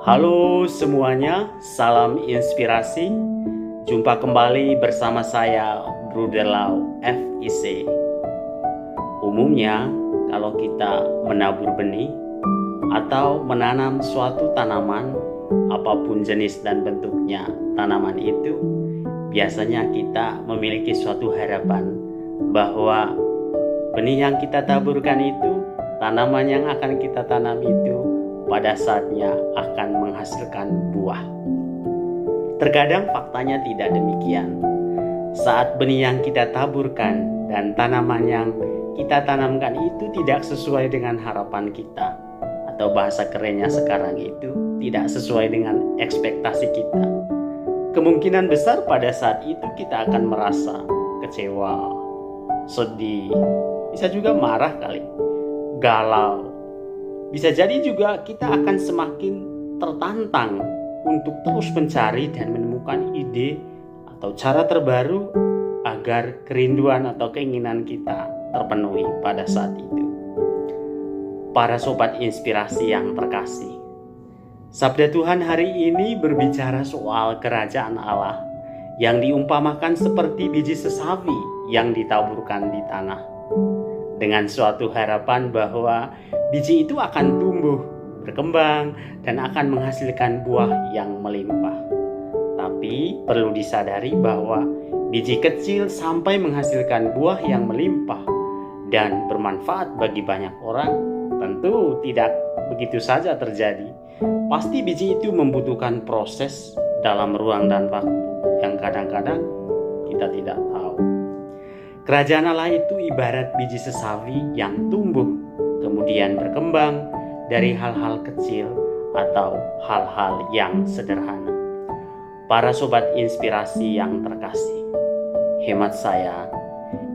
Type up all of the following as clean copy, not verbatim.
Halo semuanya, salam inspirasi. Jumpa kembali bersama saya Bruder Lau FIC. Umumnya kalau kita menabur benih atau menanam suatu tanaman, apapun jenis dan bentuknya tanaman itu, biasanya kita memiliki suatu harapan bahwa benih yang kita taburkan itu, tanaman yang akan kita tanam itu pada saatnya akan menghasilkan buah. Terkadang faktanya tidak demikian. Saat benih yang kita taburkan dan tanaman yang kita tanamkan itu tidak sesuai dengan harapan kita, atau bahasa kerennya sekarang itu tidak sesuai dengan ekspektasi kita, kemungkinan besar pada saat itu kita akan merasa kecewa, sedih, bisa juga marah kali, galau. Bisa jadi juga kita akan semakin tertantang untuk terus mencari dan menemukan ide atau cara terbaru agar kerinduan atau keinginan kita terpenuhi pada saat itu. Para sobat inspirasi yang terkasih, sabda Tuhan hari ini berbicara soal kerajaan Allah yang diumpamakan seperti biji sesawi yang ditaburkan di tanah, dengan suatu harapan bahwa biji itu akan tumbuh, berkembang, dan akan menghasilkan buah yang melimpah. Tapi perlu disadari bahwa biji kecil sampai menghasilkan buah yang melimpah dan bermanfaat bagi banyak orang, tentu tidak begitu saja terjadi. Pasti biji itu membutuhkan proses dalam ruang dan waktu yang kadang-kadang kita tidak tahu. Kerajaan Allah itu ibarat biji sesawi yang tumbuh, kemudian berkembang dari hal-hal kecil atau hal-hal yang sederhana. Para sobat inspirasi yang terkasih, hemat saya,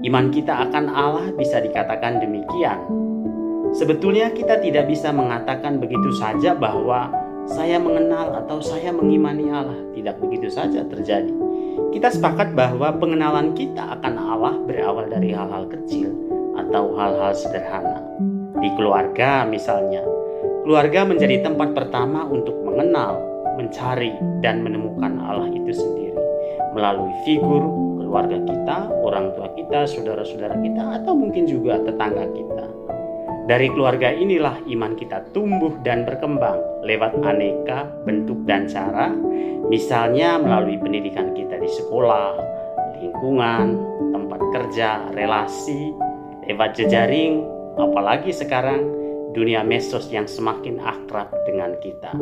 iman kita akan Allah bisa dikatakan demikian. Sebetulnya kita tidak bisa mengatakan begitu saja bahwa saya mengenal atau saya mengimani Allah. Tidak begitu saja terjadi. Kita sepakat bahwa pengenalan kita akan Allah berawal dari hal-hal kecil atau hal-hal sederhana. Di keluarga misalnya, keluarga menjadi tempat pertama untuk mengenal, mencari, dan menemukan Allah itu sendiri melalui figur keluarga kita, orang tua kita, saudara-saudara kita, atau mungkin juga tetangga kita. Dari keluarga inilah iman kita tumbuh dan berkembang lewat aneka bentuk dan cara, misalnya melalui pendidikan kita di sekolah, lingkungan, tempat kerja, relasi, lewat jejaring, apalagi sekarang dunia medsos yang semakin akrab dengan kita.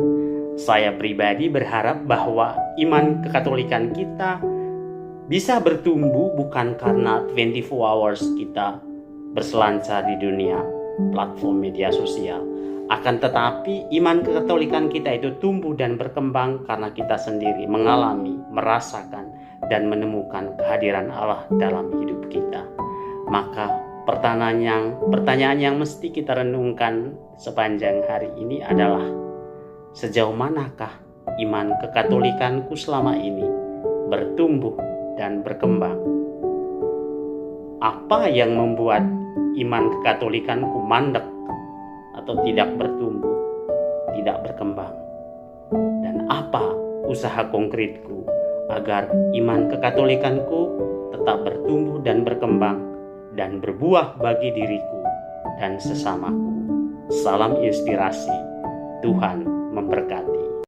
Saya pribadi berharap bahwa iman kekatolikan kita bisa bertumbuh bukan karena 24 hours kita berselancar di dunia platform media sosial. Akan tetapi iman kekatolikan kita itu tumbuh dan berkembang karena kita sendiri mengalami, merasakan, dan menemukan kehadiran Allah dalam hidup kita. Maka pertanyaan yang mesti kita renungkan sepanjang hari ini adalah, sejauh manakah iman kekatolikanku selama ini bertumbuh dan berkembang? Apa yang membuat iman kekatolikanku mandek atau tidak bertumbuh, tidak berkembang? Dan apa usaha konkretku agar iman kekatolikanku tetap bertumbuh dan berkembang dan berbuah bagi diriku dan sesamaku? Salam inspirasi, Tuhan memberkati.